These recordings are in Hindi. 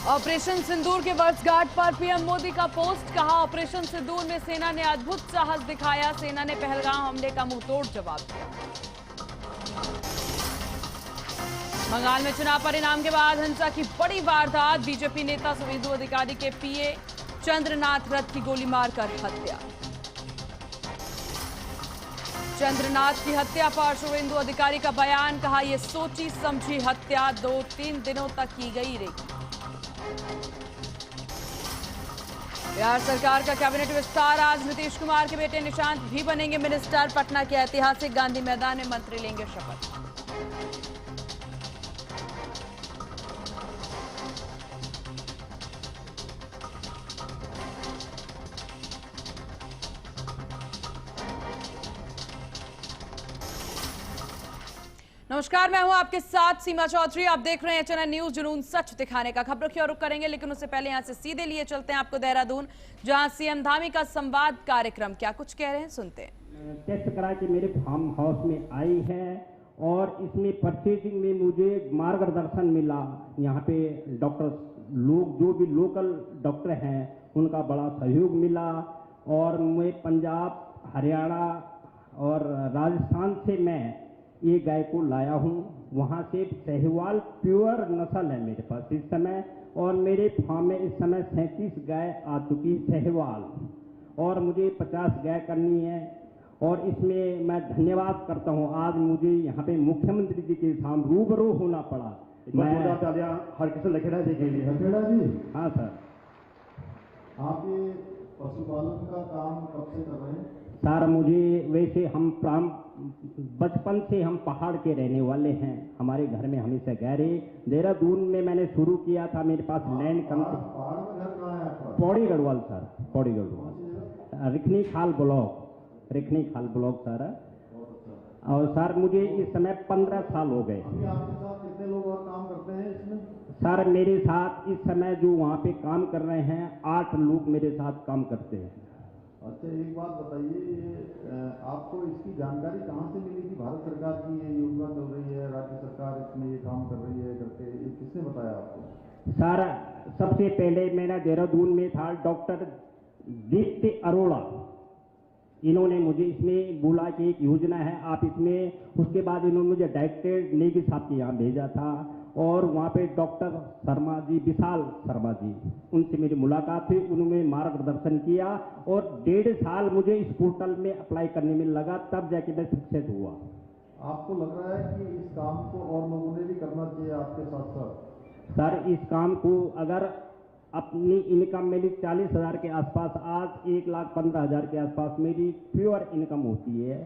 ऑपरेशन सिंदूर के वर्षगांठ पर पीएम मोदी का पोस्ट, कहा ऑपरेशन सिंदूर में सेना ने अद्भुत साहस दिखाया, सेना ने पहलगाम हमले का मुंहतोड़ जवाब दिया। बंगाल में चुनाव परिणाम के बाद हिंसा की बड़ी वारदात, बीजेपी नेता शुवेंदु अधिकारी के पीए चंद्रनाथ रथ की गोली मारकर हत्या। चंद्रनाथ की हत्या पर शुवेंदु अधिकारी का बयान, कहा यह सोची समझी हत्या, 2-3 दिनों तक की गई रेकी। बिहार सरकार का कैबिनेट विस्तार, आज नीतीश कुमार के बेटे निशांत भी बनेंगे मिनिस्टर, पटना के ऐतिहासिक गांधी मैदान में मंत्री लेंगे शपथ। नमस्कार, मैं हूं आपके साथ सीमा चौधरी। आप देख रहे हैं चैनल न्यूज, जुनून सच दिखाने का। खबरों की ओर रुख करेंगे, लेकिन उससे पहले यहां से सीधे लिए चलते हैं आपको देहरादून, जहां सीएम धामी का संवाद कार्यक्रम क्या कुछ कह रहे हैं, सुनते हैं। टेस्ट करा के मेरे फार्म हाउस में आई है और इसमें परचेजिंग में मुझे मार्गदर्शन मिला। यहाँ पे डॉक्टर लोग, जो भी लोकल डॉक्टर हैं, उनका बड़ा सहयोग मिला। और मैं पंजाब, हरियाणा और राजस्थान से मैं ये गाय को लाया हूँ। वहाँ से साहिवाल प्योर नस्ल है मेरे पास इस समय, और मेरे फार्म में इस समय 37 गाय आ चुकी साहिवाल, और मुझे 50 गाय करनी है। और इसमें मैं धन्यवाद करता हूँ, आज मुझे यहाँ पे मुख्यमंत्री जी के सामने रूबरू होना पड़ा। मैं हरकिशन लखेड़ा जी के लिए। लखेड़ा जी, हाँ सर। आप ये पशुपालन का काम कब से कर रहे हैं? सर मुझे वैसे हम बचपन से हम पहाड़ के रहने वाले हैं, हमारे घर में हमेशा गाय रही। देहरादून में मैंने शुरू किया था, मेरे पास लैंड कम थी। पहाड़ में घर कहाँ है आपका? पौड़ी गढ़वाल सर, पौड़ी गढ़वाल, रिखनी खाल ब्लॉक सर। और सर मुझे इस समय 15 साल हो गए। अभी आपके साथ कितने लोग और काम करते हैं इसमें? सर मेरे साथ इस समय जो वहाँ पे काम कर रहे हैं 8 लोग मेरे साथ काम करते हैं। अच्छा, एक बात बताइए, आपको इसकी जानकारी कहाँ से मिली कि भारत सरकार की ये योजना चल रही है, राज्य सरकार इसमें ये काम कर रही है करके, ये किसने बताया आपको? सर सबसे पहले मेरा देहरादून में था डॉक्टर दीप्ति अरोड़ा, इन्होंने मुझे इसमें बोला कि एक योजना है आप इसमें। उसके बाद इन्होंने मुझे डायरेक्टर नेगी साहब के यहाँ भेजा था, और वहाँ पे डॉक्टर शर्मा जी, विशाल शर्मा जी, उनसे मेरी मुलाकात हुई, उन्होंने मार्गदर्शन किया। और 1.5 साल मुझे इस पोर्टल में अप्लाई करने में लगा, तब जाके मैं सक्सेस हुआ। आपको लग रहा है कि इस काम को और लोगों ने भी करना चाहिए आपके साथ साथ? सर इस काम को अगर अपनी इनकम मेरी 40,000 के आसपास, आज 1,15,000 के आसपास मेरी प्योर इनकम होती है,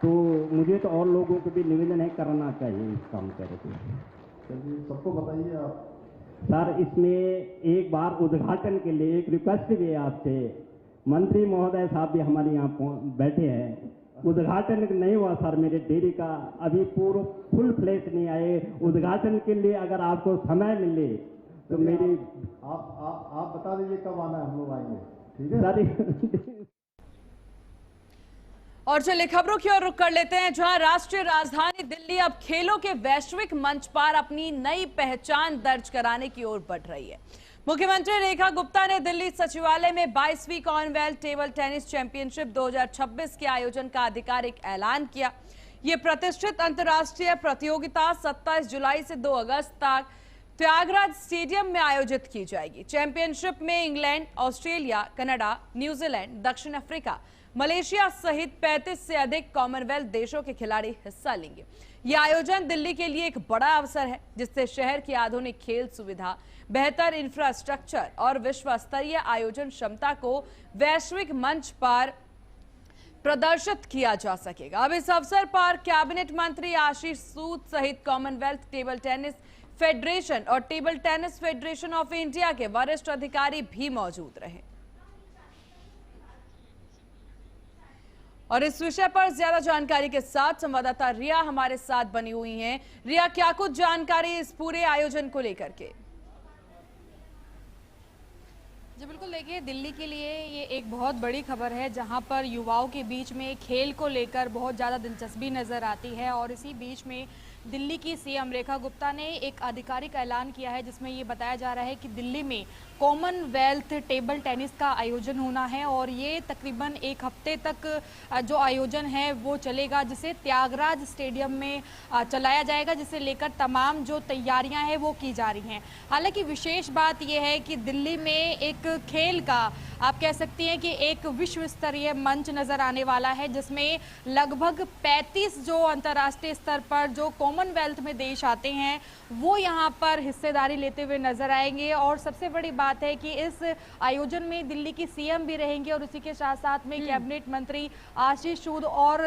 तो मुझे तो और लोगों को भी निवेदन है करना चाहिए इस काम करके। चलिए, सबको बताइए आप। सर इसमें एक बार उद्घाटन के लिए एक रिक्वेस्ट भी है आपसे, मंत्री महोदय साहब भी हमारे यहाँ बैठे हैं। उद्घाटन नहीं हुआ सर मेरे डेयरी का, अभी पूरा फुल फ्लैश नहीं आए। उद्घाटन के लिए अगर आपको समय मिले तो मेरी आप बता दीजिए कब आना है, हम लोग आएंगे। ठीक है सर। और चलिए खबरों की ओर रुख कर लेते हैं, जहां राष्ट्रीय राजधानी दिल्ली अब खेलों के वैश्विक मंच पर अपनी नई पहचान दर्ज कराने की ओर बढ़ रही है। मुख्यमंत्री रेखा गुप्ता ने दिल्ली सचिवालय में 22वीं कॉमनवेल्थ टेबल टेनिस चैंपियनशिप 2026 के आयोजन का आधिकारिक ऐलान किया। ये प्रतिष्ठित अंतर्राष्ट्रीय प्रतियोगिता 27 जुलाई से 2 अगस्त तक त्यागराज स्टेडियम में आयोजित की जाएगी। चैंपियनशिप में इंग्लैंड, ऑस्ट्रेलिया, कनाडा, न्यूजीलैंड, दक्षिण अफ्रीका, मलेशिया सहित 35 से अधिक कॉमनवेल्थ देशों के खिलाड़ी हिस्सा लेंगे। यह आयोजन दिल्ली के लिए एक बड़ा अवसर है, जिससे शहर की आधुनिक खेल सुविधा, बेहतर इंफ्रास्ट्रक्चर और विश्व स्तरीय आयोजन क्षमता को वैश्विक मंच पर प्रदर्शित किया जा सकेगा। अब इस अवसर पर कैबिनेट मंत्री आशीष सूद सहित कॉमनवेल्थ टेबल टेनिस फेडरेशन और table tennis federation of India के वरिष्ठ अधिकारी भी मौजूद रहे। और इस विषय पर ज्यादा जानकारी के साथ संवाददाता रिया हमारे साथ बनी हुई हैं। रिया, क्या कुछ जानकारी इस पूरे आयोजन को लेकर के? जी बिल्कुल, देखिए दिल्ली के लिए ये एक बहुत बड़ी खबर है, जहां पर युवाओं के बीच में खेल को लेकर बहुत ज़्यादा दिलचस्पी नज़र आती है। और इसी बीच में दिल्ली की सीएम रेखा गुप्ता ने एक आधिकारिक ऐलान किया है, जिसमें ये बताया जा रहा है कि दिल्ली में कॉमनवेल्थ टेबल टेनिस का आयोजन होना है और ये तकरीबन एक हफ्ते तक जो आयोजन है वो चलेगा, जिसे त्यागराज स्टेडियम में चलाया जाएगा, जिसे लेकर तमाम जो तैयारियां हैं वो की जा रही हैं। हालांकि विशेष बात यह है कि दिल्ली में एक खेल का, आप कह सकती हैं कि एक विश्व स्तरीय मंच नजर आने वाला है, जिसमें लगभग 35 जो अंतर्राष्ट्रीय स्तर पर जो कॉमनवेल्थ में देश आते हैं वो यहाँ पर हिस्सेदारी लेते हुए नजर आएंगे। और सबसे बड़ी बात है कि इस आयोजन में दिल्ली की सीएम भी रहेंगे और उसी के साथ साथ में कैबिनेट मंत्री आशीष सूद और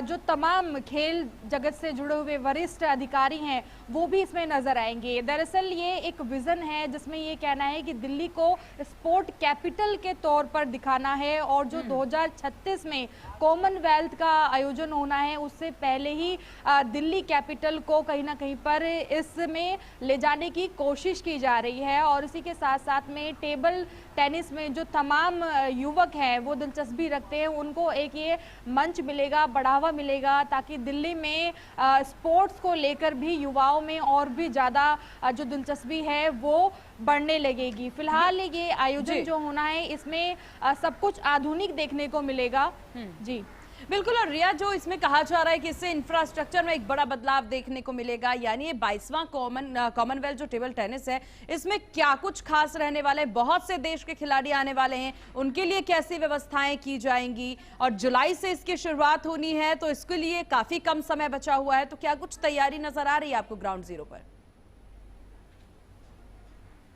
जो तमाम खेल जगत से जुड़े हुए वरिष्ठ अधिकारी हैं वो भी इसमें नजर आएंगे। दरअसल ये एक विजन है जिसमें ये कहना है कि दिल्ली को स्पोर्ट कैपिटल के तौर पर दिखाना है और जो 2036 में कॉमनवेल्थ का आयोजन होना है उससे पहले ही दिल्ली कैपिटल को कहीं ना कहीं पर इसमें ले जाने की कोशिश की जा रही है। और इसी के साथ साथ में टेबल टेनिस में जो तमाम युवक हैं वो दिलचस्पी रखते हैं, उनको एक ये मंच मिलेगा, बढ़ावा मिलेगा, ताकि दिल्ली में स्पोर्ट्स को लेकर भी युवाओं में और भी ज़्यादा जो दिलचस्पी है वो बढ़ने लगेगी। फिलहाल ये आयोजन जो होना है इसमें सब कुछ आधुनिक देखने को मिलेगा। जी बिल्कुल। और रिया, जो इसमें कहा जा रहा है कि इससे इंफ्रास्ट्रक्चर में एक बड़ा बदलाव देखने को मिलेगा, यानी ये 22वां कॉमनवेल्थ जो टेबल टेनिस है इसमें क्या कुछ खास रहने वाला है? बहुत से देश के खिलाड़ी आने वाले हैं, उनके लिए कैसी व्यवस्थाएं की जाएंगी? और जुलाई से इसकी शुरुआत होनी है तो इसके लिए काफी कम समय बचा हुआ है, तो क्या कुछ तैयारी नजर आ रही है आपको ग्राउंड जीरो पर?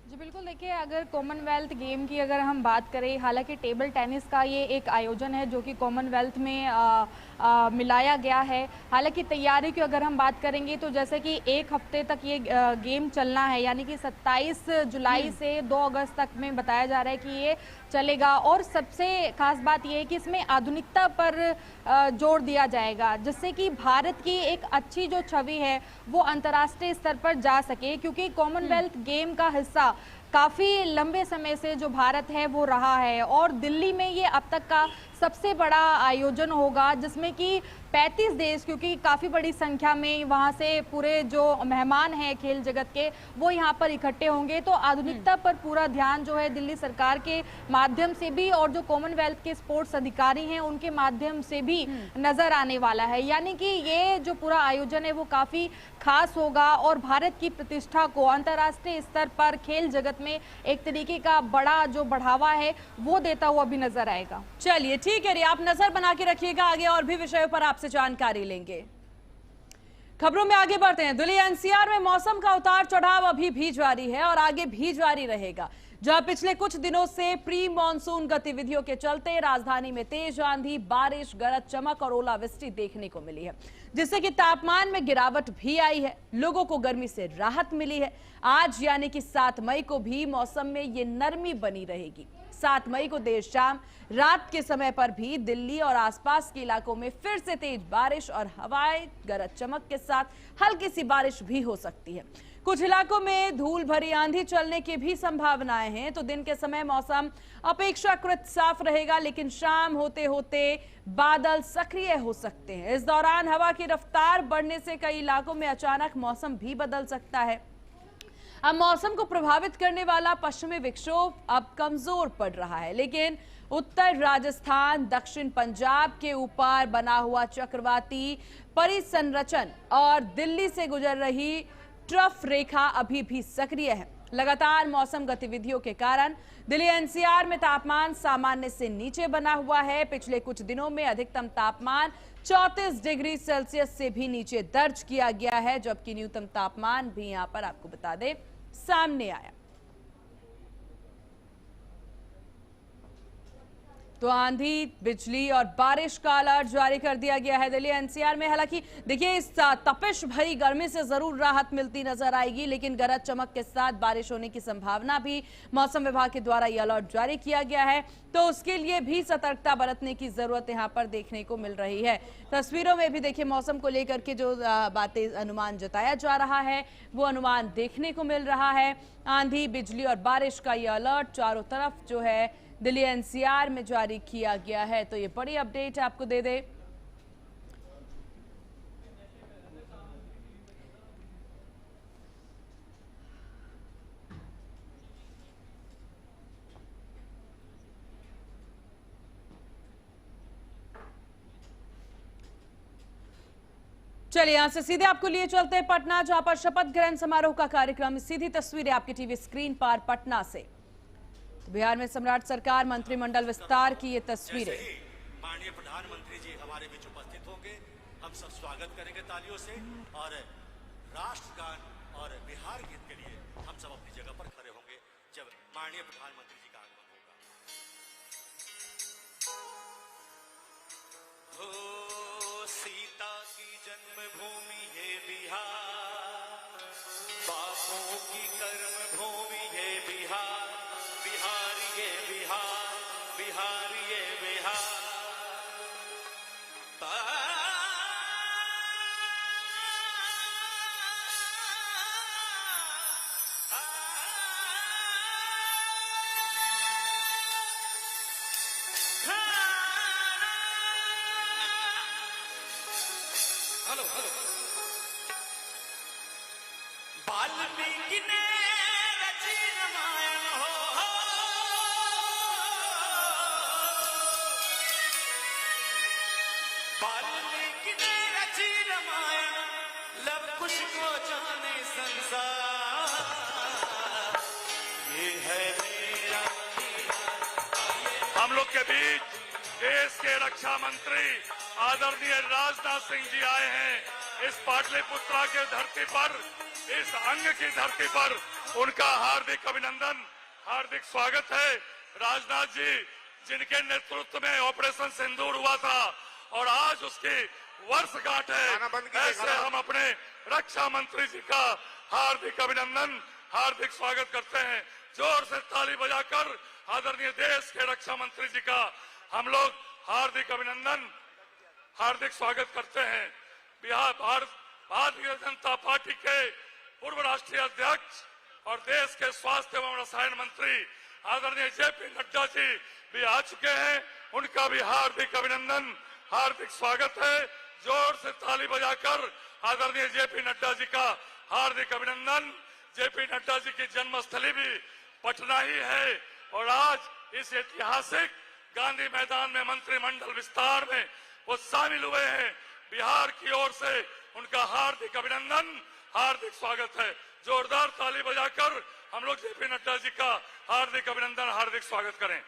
जी बिल्कुल, देखिए अगर कॉमनवेल्थ गेम की अगर हम बात करें, हालांकि टेबल टेनिस का ये एक आयोजन है जो कि कॉमनवेल्थ में मिलाया गया है। हालांकि तैयारी की अगर हम बात करेंगे तो जैसे कि एक हफ्ते तक ये गेम चलना है, यानी कि 27 जुलाई से 2 अगस्त तक में बताया जा रहा है कि ये चलेगा। और सबसे खास बात ये है कि इसमें आधुनिकता पर जोर दिया जाएगा, जिससे कि भारत की एक अच्छी जो छवि है वो अंतर्राष्ट्रीय स्तर पर जा सके, क्योंकि कॉमनवेल्थ गेम का हिस्सा काफ़ी लंबे समय से जो भारत है वो रहा है। और दिल्ली में ये अब तक का सबसे बड़ा आयोजन होगा, जिसमें कि 35 देश, क्योंकि काफ़ी बड़ी संख्या में वहाँ से पूरे जो मेहमान हैं खेल जगत के वो यहाँ पर इकट्ठे होंगे। तो आधुनिकता पर पूरा ध्यान जो है दिल्ली सरकार के माध्यम से भी और जो कॉमनवेल्थ के स्पोर्ट्स अधिकारी हैं उनके माध्यम से भी नज़र आने वाला है। यानी कि ये जो पूरा आयोजन है वो काफ़ी खास होगा और भारत की प्रतिष्ठा को अंतर्राष्ट्रीय स्तर पर खेल जगत में एक तरीके का बड़ा जो बढ़ावा है वो देता हुआ भी नजर आएगा। चलिए ठीक है रिया, आप नजर बना के रखिएगा, आगे और भी विषयों पर आपसे जानकारी लेंगे। खबरों में आगे बढ़ते हैं। दिल्ली एनसीआर में मौसम का उतार चढ़ाव अभी भी जारी है और आगे भी जारी रहेगा, जहां पिछले कुछ दिनों से प्री मॉनसून गतिविधियों के चलते राजधानी में तेज आंधी, बारिश, गरज चमक और ओलावृष्टि देखने को मिली है, जिससे कि तापमान में गिरावट भी आई है। लोगों को गर्मी से राहत मिली है। आज यानी कि 7 मई को भी मौसम में ये नरमी बनी रहेगी। 7 मई को देर शाम रात के समय पर भी दिल्ली और आसपास के इलाकों में फिर से तेज बारिश और हवाएं, गरज चमक के साथ हल्की सी बारिश भी हो सकती है। कुछ इलाकों में धूल भरी आंधी चलने की भी संभावनाएं हैं। तो दिन के समय मौसम अपेक्षाकृत साफ रहेगा, लेकिन शाम होते होते बादल सक्रिय हो सकते हैं। इस दौरान हवा की रफ्तार बढ़ने से कई इलाकों में अचानक मौसम भी बदल सकता है। अब मौसम को प्रभावित करने वाला पश्चिमी विक्षोभ अब कमजोर पड़ रहा है, लेकिन उत्तर राजस्थान, दक्षिण पंजाब के ऊपर बना हुआ चक्रवाती परिसंरचन और दिल्ली से गुजर रही ट्रफ रेखा अभी भी सक्रिय है। लगातार मौसम गतिविधियों के कारण दिल्ली एनसीआर में तापमान सामान्य से नीचे बना हुआ है। पिछले कुछ दिनों में अधिकतम तापमान 34 डिग्री सेल्सियस से भी नीचे दर्ज किया गया है, जबकि न्यूनतम तापमान भी यहां पर आपको बता दें सामने आया। तो आंधी, बिजली और बारिश का अलर्ट जारी कर दिया गया है दिल्ली एनसीआर में। हालांकि देखिए इस तपिश भरी गर्मी से जरूर राहत मिलती नजर आएगी, लेकिन गरज चमक के साथ बारिश होने की संभावना भी मौसम विभाग के द्वारा यह अलर्ट जारी किया गया है। तो उसके लिए भी सतर्कता बरतने की जरूरत यहां पर देखने को मिल रही है। तस्वीरों में भी देखिए मौसम को लेकर के जो बातें अनुमान जताया जा रहा है वो अनुमान देखने को मिल रहा है। आंधी, बिजली और बारिश का यह अलर्ट चारों तरफ जो है दिल्ली एनसीआर में जारी किया गया है। तो ये बड़ी अपडेट आपको दे दे। चलिए यहाँ से सीधे आपको लिए चलते हैं पटना, जहां पर शपथ ग्रहण समारोह का कार्यक्रम। सीधी तस्वीरें आपकी टीवी स्क्रीन पर पटना से। तो बिहार में सम्राट सरकार मंत्रिमंडल विस्तार की ये तस्वीरें। माननीय प्रधानमंत्री जी हमारे बीच उपस्थित होंगे, हम सब स्वागत करेंगे तालियों से और राष्ट्रगान और बिहार गीत के लिए हम सब अपनी जगह पर खड़े होंगे जब माननीय प्रधानमंत्री जी का आगमन होगा। हो सीता की जन्मभूमि है बिहार, बापों की कर्म भूमि है बिहार, बिहार ये बिहार, बिहार ये बिहार। Hello hello. वाल्मीकि ने रची रामायण हो, वाल्मीकि ने रची रामायण, लव कुश को जाने संसार, ये है मेरा हम लोग के बीच देश के रक्षा मंत्री आदरणीय राजनाथ सिंह जी आए हैं। इस पाटलिपुत्रा के धरती पर, इस अंग की धरती पर उनका हार्दिक अभिनंदन, हार्दिक स्वागत है। राजनाथ जी जिनके नेतृत्व में ऑपरेशन सिंदूर हुआ था और आज उसकी वर्षगांठ है, ऐसे हम अपने रक्षा मंत्री जी का हार्दिक अभिनंदन, हार्दिक स्वागत करते हैं। जोर से ताली बजाकर आदरणीय देश के रक्षा मंत्री जी का हम लोग हार्दिक अभिनंदन, हार्दिक स्वागत करते हैं। भारतीय जनता पार्टी के पूर्व राष्ट्रीय अध्यक्ष और देश के स्वास्थ्य एवं रसायन मंत्री आदरणीय जेपी नड्डा जी भी आ चुके हैं, उनका भी हार्दिक अभिनंदन, हार्दिक स्वागत है। जोर से ताली बजाकर आदरणीय जेपी नड्डा जी का हार्दिक अभिनंदन। जेपी नड्डा जी की जन्मस्थली भी पटना ही है और आज इस ऐतिहासिक गांधी मैदान में मंत्रिमंडल विस्तार में वो शामिल हुए हैं। बिहार की ओर से उनका हार्दिक अभिनंदन, हार्दिक स्वागत है। जोरदार ताली बजाकर हम लोग जेपी नड्डा जी का हार्दिक अभिनंदन, हार्दिक स्वागत करें।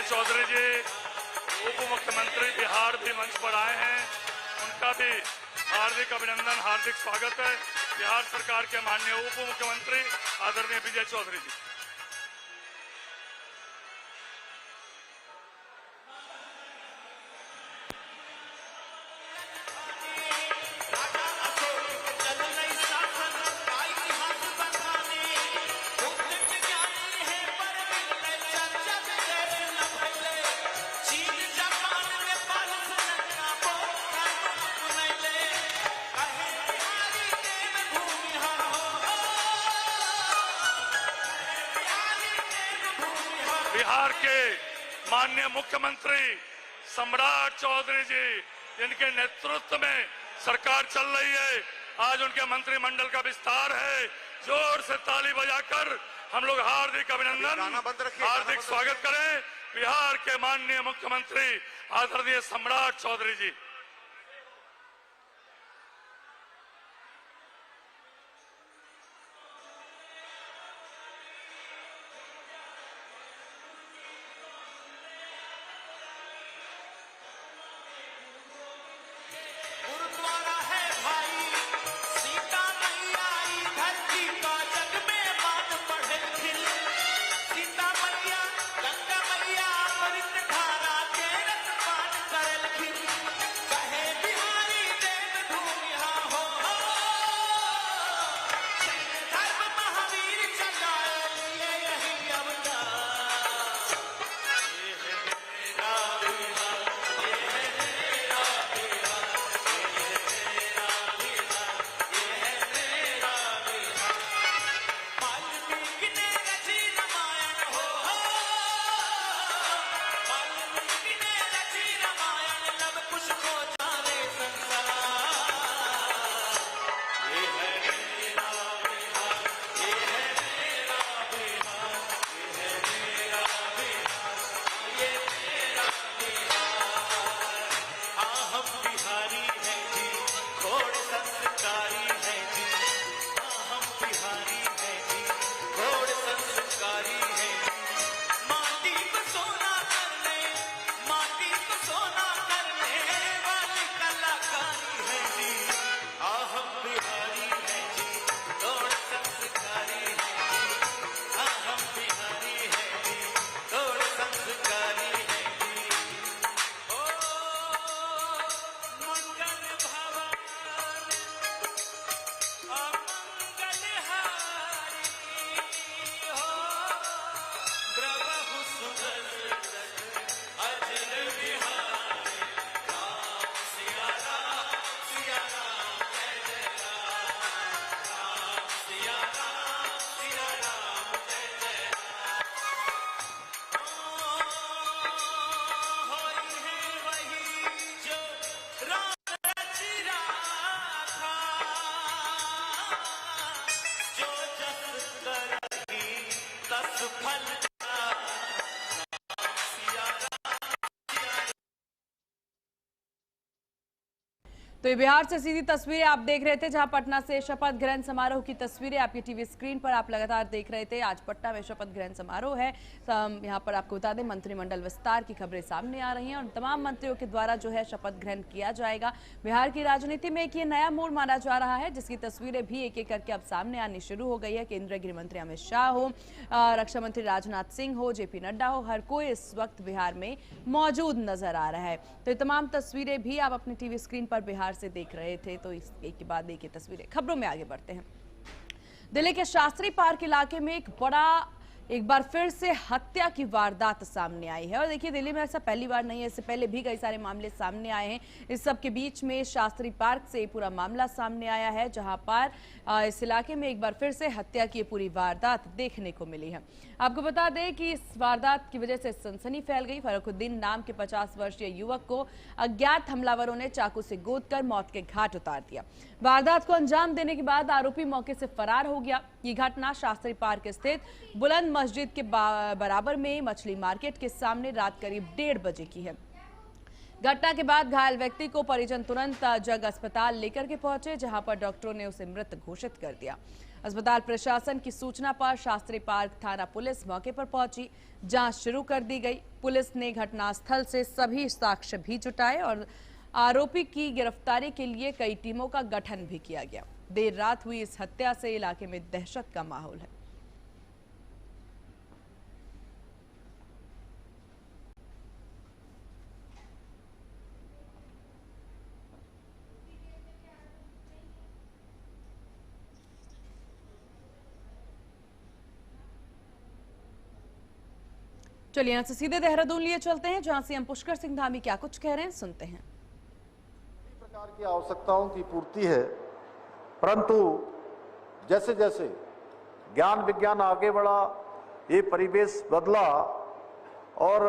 चौधरी जी उप मुख्यमंत्री बिहार भी मंच पर आए हैं, उनका भी हार्दिक अभिनंदन, हार्दिक स्वागत है। बिहार सरकार के माननीय उप मुख्यमंत्री आदरणीय विजय चौधरी जी। बिहार के माननीय मुख्यमंत्री सम्राट चौधरी जी, जिनके नेतृत्व में सरकार चल रही है, आज उनके मंत्रिमंडल का विस्तार है। जोर से ताली बजाकर हम लोग हार्दिक अभिनंदन, हार्दिक स्वागत करें बिहार के माननीय मुख्यमंत्री आदरणीय सम्राट चौधरी जी। सीता मैया गंगा मैया अमृत धारा के रस पान करल खिन। तो ये बिहार से सीधी तस्वीरें आप देख रहे थे, जहां पटना से शपथ ग्रहण समारोह की तस्वीरें आपकी टीवी स्क्रीन पर आप लगातार देख रहे थे। आज पटना में शपथ ग्रहण समारोह है। यहां पर आपको बता दें, मंत्रिमंडल विस्तार की खबरें सामने आ रही हैं और तमाम मंत्रियों के द्वारा जो है शपथ ग्रहण किया जाएगा। बिहार की राजनीति में एक ये नया मोड़ माना जा रहा है, जिसकी तस्वीरें भी एक एक करके अब सामने आनी शुरू हो गई है। केंद्रीय गृह मंत्री अमित शाह हो, रक्षा मंत्री राजनाथ सिंह हो, जेपी नड्डा हो, हर कोई इस वक्त बिहार में मौजूद नजर आ रहा है। तो ये तमाम तस्वीरें भी आप अपनी टीवी स्क्रीन पर बिहार से देख रहे थे। तो इस एक के बाद एक ये तस्वीरें, खबरों में आगे बढ़ते हैं। दिल्ली के शास्त्री पार्क इलाके में एक बार फिर से हत्या की वारदात सामने आई है। और देखिए, दिल्ली में ऐसा पहली बार नहीं है, इससे पहले भी कई सारे मामले सामने आए हैं। इस सब के बीच में शास्त्री पार्क से पूरा मामला सामने आया है, जहां पर इस इलाके में एक बार फिर से हत्या की पूरी वारदात देखने को मिली है। आपको बता दें कि इस वारदात की वजह से सनसनी फैल गई। फरुखुद्दीन नाम के 50 वर्षीय युवक को अज्ञात हमलावरों ने चाकू से गोदकर मौत के घाट उतार दिया। वारदात को अंजाम देने के बाद आरोपी मौके से फरार हो गया। ये घटना शास्त्री पार्क स्थित बुलंद मस्जिद के बराबर में मछली मार्केट के सामने रात करीब 1:30 बजे की है। घटना के बाद घायल व्यक्ति को परिजन तुरंत जग अस्पताल लेकर के पहुंचे, जहां पर डॉक्टरों ने उसे मृत घोषित कर दिया। अस्पताल प्रशासन की सूचना पर शास्त्री पार्क थाना पुलिस मौके पर पहुंची, जांच शुरू कर दी गई। पुलिस ने घटनास्थल से सभी साक्ष्य भी जुटाए और आरोपी की गिरफ्तारी के लिए कई टीमों का गठन भी किया गया। देर रात हुई इस हत्या से इलाके में दहशत का माहौल है। चलिए यहां से सीधे देहरादून लिए चलते हैं, जहां सीएम पुष्कर सिंह धामी क्या कुछ कह रहे हैं, सुनते हैं। प्रकार की आवश्यकताओं की पूर्ति है, परंतु जैसे जैसे ज्ञान विज्ञान आगे बढ़ा, ये परिवेश बदला और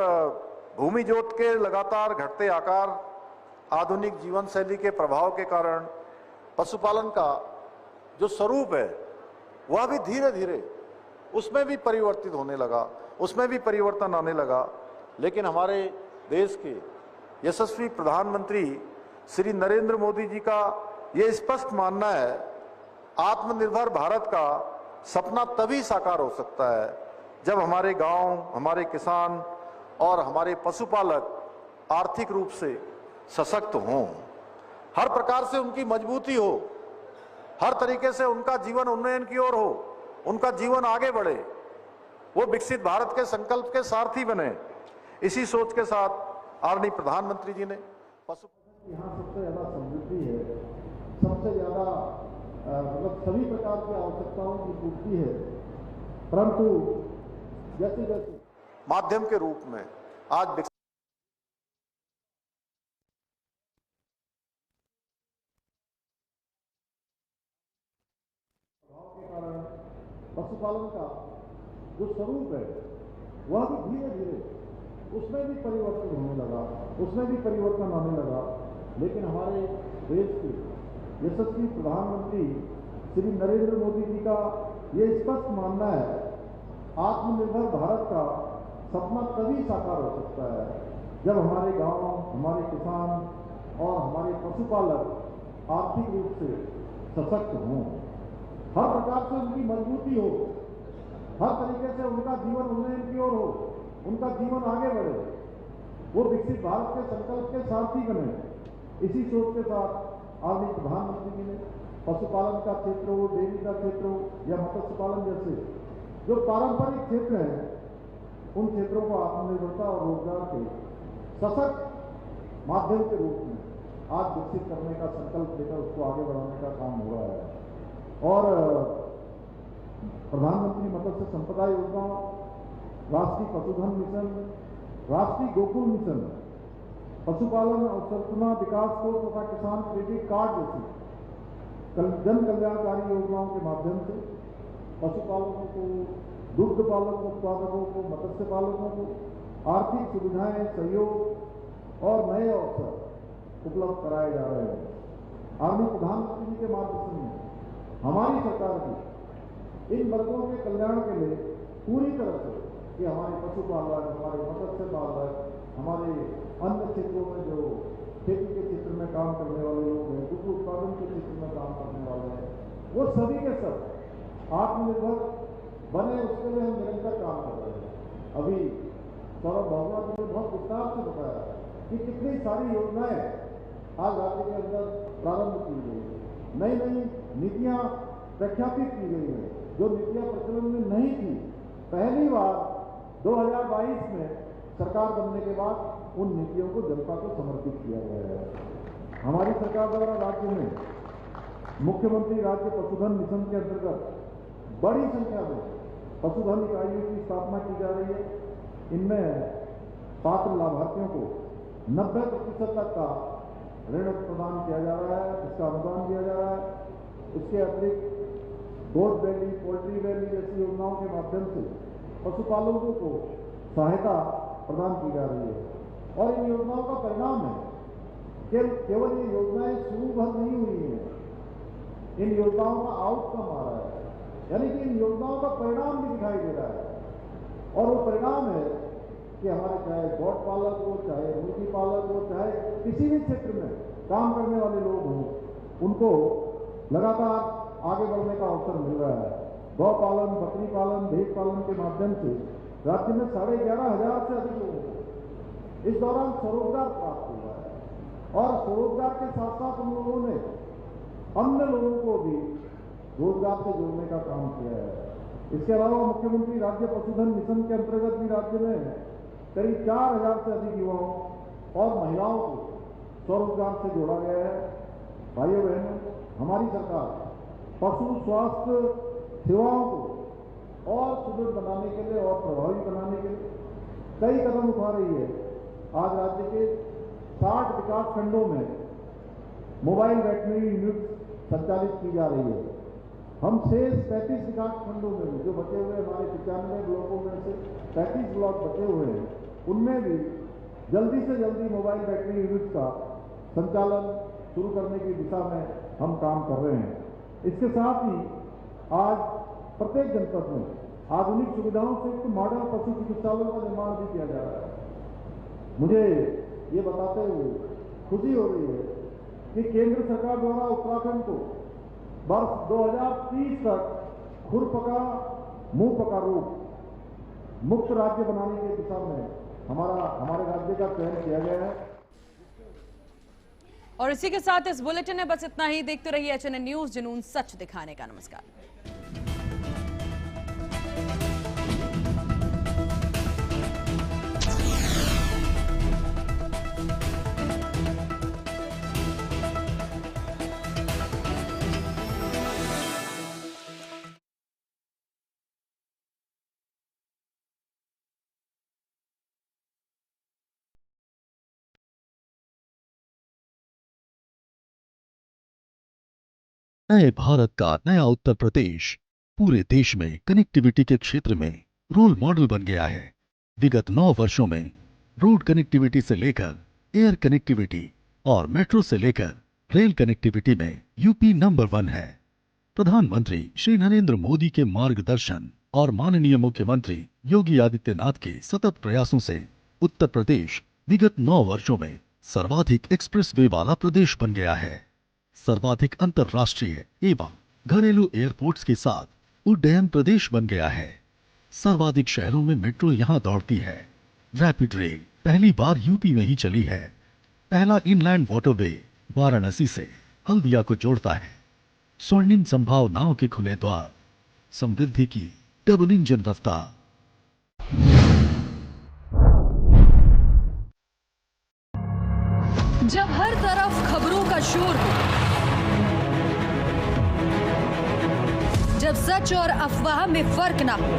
भूमि जोत के लगातार घटते आकार, आधुनिक जीवन शैली के प्रभाव के कारण पशुपालन का जो स्वरूप है वह भी धीरे धीरे उसमें भी परिवर्तित होने लगा, उसमें भी परिवर्तन आने लगा। लेकिन हमारे देश के यशस्वी प्रधानमंत्री श्री नरेंद्र मोदी जी का ये स्पष्ट मानना है, आत्मनिर्भर भारत का सपना तभी साकार हो सकता है जब हमारे गांव, हमारे किसान और हमारे पशुपालक आर्थिक रूप से सशक्त हों, हर प्रकार से उनकी मजबूती हो, हर तरीके से उनका जीवन उन्नयन की ओर हो, उनका जीवन आगे बढ़े, वो विकसित भारत के संकल्प के सारथी बने। इसी सोच के साथ आदरणीय प्रधानमंत्री जी ने यहाँ सबसे ज्यादा समृद्धि है, सबसे ज्यादा मतलब सभी प्रकार की आवश्यकताओं की पूर्ति है, परंतु जैसे जैसे माध्यम के रूप में आज पशुपालन का जो स्वरूप है वह भी धीरे धीरे उसमें भी परिवर्तन होने लगा, उसमें भी परिवर्तन आने लगा। लेकिन हमारे देश के यशस्वी प्रधानमंत्री श्री नरेंद्र मोदी जी का ये स्पष्ट मानना है, आत्मनिर्भर भारत का सपना तभी साकार हो सकता है जब हमारे गांव, हमारे किसान और हमारे पशुपालक आर्थिक रूप से सशक्त हों, हर प्रकार से उनकी मजबूती हो, हर तरीके से उनका जीवन उन्नयन की ओर हो, उनका जीवन आगे बढ़े, वो विकसित भारत के संकल्प के सारथी बने। इसी सोच के साथ आदरणीय प्रधानमंत्री जी ने पशुपालन का क्षेत्र हो, डेयरी का क्षेत्र हो या मत्स्य पालन जैसे जो पारंपरिक क्षेत्र हैं, उन क्षेत्रों को आत्मनिर्भरता और रोजगार के सशक्त माध्यम के रूप में आज विकसित करने का संकल्प लेकर उसको आगे बढ़ाने का काम हो रहा है। और प्रधानमंत्री मत्स्य संपदा योजना, राष्ट्रीय पशुधन मिशन, राष्ट्रीय गोकुल मिशन, पशुपालन और अवसंरचना विकास कोष तथा किसान क्रेडिट कार्ड जैसी जन कल्याणकारी योजनाओं के माध्यम से पशुपालकों को, दुग्ध पालक उत्पादकों को, मत्स्य पालकों को आर्थिक सुविधाएं, सहयोग और नए अवसर उपलब्ध कराए जा रहे हैं। आदरणीय प्रधानमंत्री जी के मार्गदर्शन में हमारी सरकार भी इन वर्गों के कल्याण के लिए पूरी तरह से कि हमारे पशुपालक, हमारे मत्स्य पालक, हमारे अन्य क्षेत्रों में जो खेती के क्षेत्र में काम करने वाले लोग हैं, दुग्ध उत्पादन के क्षेत्र में काम करने वाले हैं, वो सभी के सब आत्मनिर्भर बने, उसके लिए हम निरंतर काम कर रहे हैं। अभी सौरभ भागवत ने बहुत विस्तार से बताया कि कितनी सारी योजनाएं आज राज्य के अंदर प्रारंभ की गई है, नई नई नीतियां प्रख्यापित की गई है, जो नीतियां प्रचलन में नहीं थी। पहली बार 2022 में सरकार बनने के बाद उन नीतियों को जनता को समर्पित किया गया है। हमारी सरकार द्वारा राज्य में मुख्यमंत्री राज्य पशुधन मिशन के अंतर्गत बड़ी संख्या में पशुधन इकाइयों की स्थापना की जा रही है। इनमें पात्र लाभार्थियों को 90% तक का ऋण प्रदान किया जा रहा है, इसका अनुदान दिया जा रहा है। इसके अतिरिक्त गोट वैली, पोल्ट्री वैली जैसी योजनाओं के माध्यम से पशुपालकों को सहायता प्रदान की जा रही है। और इन योजनाओं का परिणाम है कि केवल ये योजनाएं शुरू भर नहीं हुई हैं, इन योजनाओं का आउटकम आ रहा है, यानी कि इन योजनाओं का परिणाम भी दिखाई दे रहा है। और वो परिणाम है कि हमारे चाहे गौट पालक हो, चाहे मुर्गी पालक हो, चाहे किसी भी क्षेत्र में काम करने वाले लोग हों, उनको लगातार आगे बढ़ने का अवसर मिल रहा है। गौ पालन, बकरी पालन, भेड़ पालन के माध्यम से राज्य में 11,500 से अधिक लोगों को इस दौरान स्वरोजगार प्राप्त हुआ है। और स्वरोजगार के साथ साथ उन लोगों ने अन्य लोगों को भी रोजगार से जोड़ने का काम किया है। इसके अलावा मुख्यमंत्री राज्य पशुधन मिशन के अंतर्गत भी राज्य में करीब 4,000 से अधिक युवाओं और महिलाओं को स्वरोजगार से जोड़ा गया है। भाइयों बहनों, हमारी सरकार पशु स्वास्थ्य सेवाओं को और सुदृढ़ बनाने के लिए और प्रभावी बनाने के लिए कई कदम उठा रही है। आज राज्य के 60 विकास खंडों में मोबाइल वेटनरी यूनिट संचालित की जा रही है। हम शेष 35 विकास खंडों में भी, जो बचे हुए हमारे 95 ब्लॉकों में से 35 ब्लॉक बचे हुए हैं, उनमें भी जल्दी से जल्दी मोबाइल वेटनरी यूनिट का संचालन शुरू करने की दिशा में हम काम कर रहे हैं। इसके साथ ही आज प्रत्येक जनपद में आधुनिक सुविधाओं से युक्त मॉडल पशु चिकित्सालयों का निर्माण भी किया जा रहा है। मुझे ये बताते हुए खुशी हो रही है कि केंद्र सरकार द्वारा उत्तराखंड को वर्ष 2030 तक खुरपका मुंहपका रोग मुक्त राज्य बनाने की दिशा में हमारे राज्य का चयन किया गया है। और इसी के साथ इस बुलेटिन में बस इतना ही। देखते रहिए HNN न्यूज, जुनून सच दिखाने का। नमस्कार। नए भारत का नया उत्तर प्रदेश पूरे देश में कनेक्टिविटी के क्षेत्र में रोल मॉडल बन गया है। विगत 9 वर्षों में रोड कनेक्टिविटी से लेकर एयर कनेक्टिविटी और मेट्रो से लेकर रेल कनेक्टिविटी में यूपी नंबर 1 है। प्रधानमंत्री श्री नरेंद्र मोदी के मार्गदर्शन और माननीय मुख्यमंत्री योगी आदित्यनाथ के सतत प्रयासों से उत्तर प्रदेश विगत 9 वर्षों में सर्वाधिक एक्सप्रेसवे वाला प्रदेश बन गया है। सर्वाधिक अंतर्राष्ट्रीय एवं घरेलू एयरपोर्ट्स के साथ उड्डयन प्रदेश बन गया है। सर्वाधिक शहरों में मेट्रो यहां दौड़ती है। रैपिड रेल पहली बार यूपी में ही चली है। पहला इनलैंड वाटरवे वाराणसी से हल्दिया को जोड़ता है। स्वर्णिम संभावनाओं के खुले द्वार, समृद्धि की डबल इंजन रफ्तार। जब हर तरफ खबरों का शोर हो, जब सच और अफवाह में फर्क ना हो,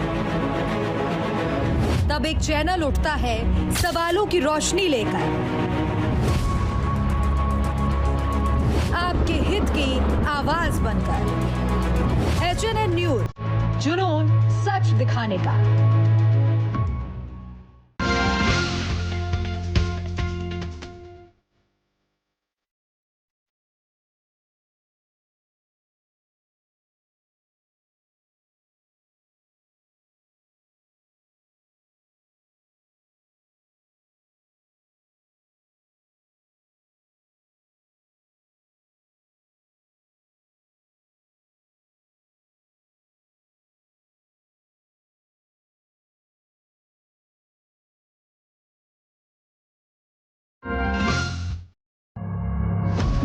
तब एक चैनल उठता है सवालों की रोशनी लेकर, आपके हित की आवाज बनकर। HNN न्यूज, जुनून सच दिखाने का।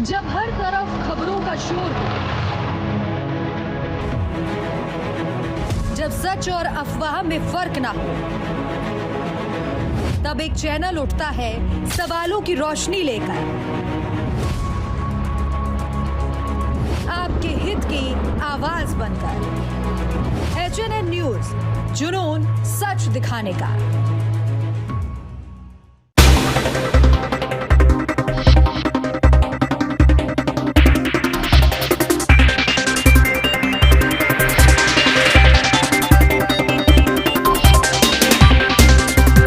जब हर तरफ खबरों का शोर हो, जब सच और अफवाह में फर्क ना हो, तब एक चैनल उठता है सवालों की रोशनी लेकर, आपके हित की आवाज बनकर। HNN न्यूज, जुनून सच दिखाने का।